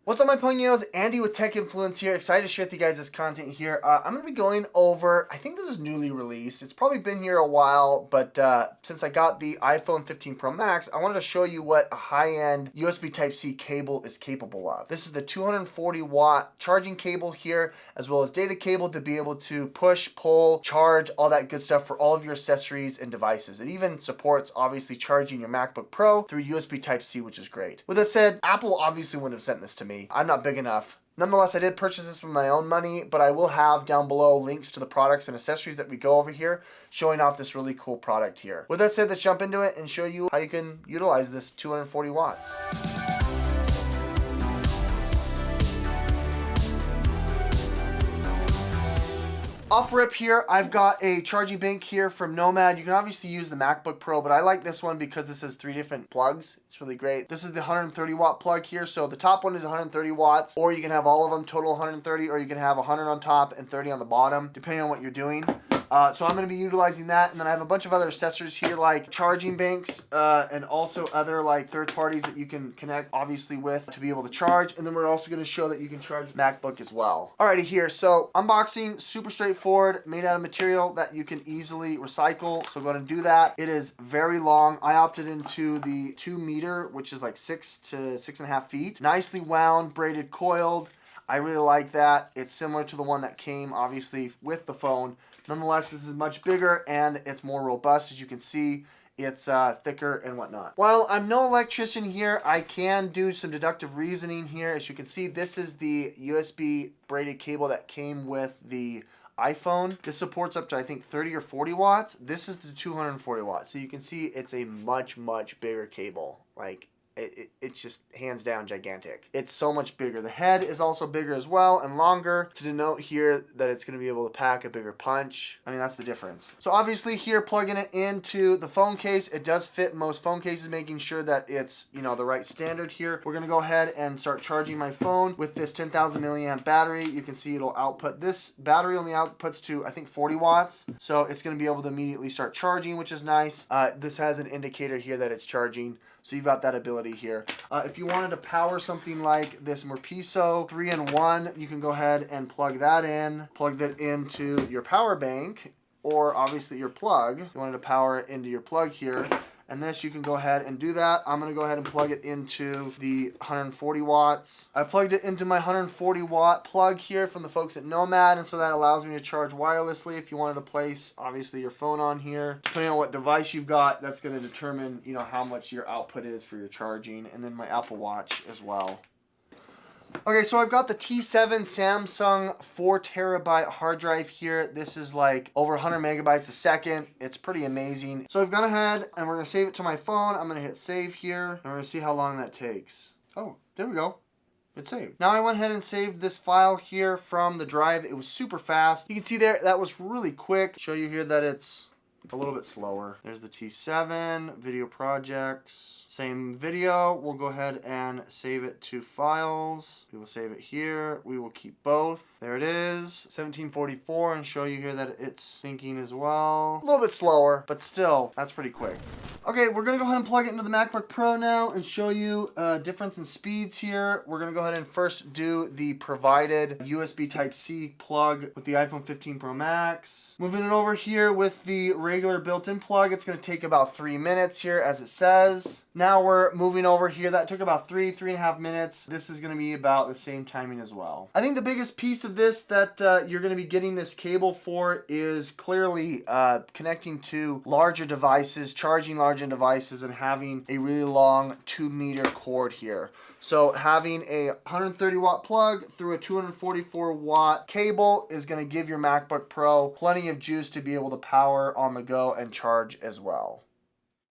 What's up, my ponios? Andy with Tech Influence here. Excited to share with you guys this content here. I'm going to be going over, I think this is newly released. It's probably been here a while, but since I got the iPhone 15 Pro Max, I wanted to show you what a high-end USB Type-C cable is capable of. This is the 240 watt charging cable here, as well as data cable to be able to push, pull, charge, all that good stuff for all of your accessories and devices. It even supports, obviously, charging your MacBook Pro through USB Type-C, which is great. With that said, Apple obviously wouldn't have sent this to me. I'm not big enough. Nonetheless, I did purchase this with my own money, but I will have down below links to the products and accessories that we go over here, showing off this really cool product here. With that said, let's jump into it and show you how you can utilize this 240 watts. Off rip here, I've got a charging bank here from Nomad. You can obviously use the MacBook Pro, but I like this one because this has 3 different plugs. It's really great. This is the 130 watt plug here. So the top one is 130 watts, or you can have all of them total 130, or you can have 100 on top and 30 on the bottom, depending on what you're doing. So I'm going to be utilizing that, and then I have a bunch of other accessories here like charging banks and also other like third parties that you can connect obviously with to be able to charge, and then we're also going to show that you can charge MacBook as well. Alrighty here, so unboxing, super straightforward, made out of material that you can easily recycle, so go ahead and do that. It is very long. I opted into the 2 meter, which is like 6 to 6.5 feet. Nicely wound, braided, coiled. I really like that. It's similar to the one that came obviously with the phone. Nonetheless, this is much bigger and it's more robust. As you can see, it's thicker and whatnot. While I'm no electrician here, I can do some deductive reasoning here. As you can see, this is the USB braided cable that came with the iPhone. This supports up to, I think, 30 or 40 watts. This is the 240 watts. So you can see it's a much, much bigger cable. Like, it's just hands down gigantic. It's so much bigger. The head is also bigger as well and longer to denote here that it's going to be able to pack a bigger punch. I mean, that's the difference. So obviously here, plugging it into the phone case, it does fit most phone cases, making sure that it's, you know, the right standard here. We're going to go ahead and start charging my phone with this 10,000 milliamp battery. You can see it'll output. This battery only outputs to, I think, 40 watts. So it's going to be able to immediately start charging, which is nice. This has an indicator here that it's charging. So you've got that ability here. If you wanted to power something like this Murpiso 3-in-1, you can go ahead and plug that into your power bank, or obviously your plug. You wanted to power it into your plug here. And this, you can go ahead and do that. I'm going to go ahead and plug it into the 140 watts. I plugged it into my 140 watt plug here from the folks at Nomad, and so that allows me to charge wirelessly. If you wanted to place, obviously, your phone on here, depending on what device you've got, that's going to determine, you know, how much your output is for your charging, and then my Apple Watch as well. Okay, so I've got the T7 Samsung 4 terabyte hard drive here. This is like over 100 megabytes a second. It's pretty amazing. So I've gone ahead and we're going to save it to my phone. I'm going to hit save here, and we're going to see how long that takes. Oh, there we go. It's saved. Now I went ahead and saved this file here from the drive. It was super fast. You can see there, that was really quick. Show you here that it's a little bit slower. There's the T7 video projects. Same video. We'll go ahead and save it to files. We will save it here. We will keep both. There it is, 1744, and show you here that it's syncing as well. A little bit slower, but still, that's pretty quick. Okay, we're gonna go ahead and plug it into the MacBook Pro now and show you a difference in speeds here. We're gonna go ahead and first do the provided USB Type-C plug with the iPhone 15 Pro Max. Moving it over here with the regular built-in plug, it's gonna take about 3 minutes here, as it says. Now we're moving over here. That took about 3.5 minutes. This is gonna be about the same timing as well. I think the biggest piece of this that you're gonna be getting this cable for is clearly connecting to larger devices, charging larger devices, and having a really long 2 meter cord here. So having a 130 watt plug through a 244 watt cable is going to give your MacBook Pro plenty of juice to be able to power on the go and charge as well.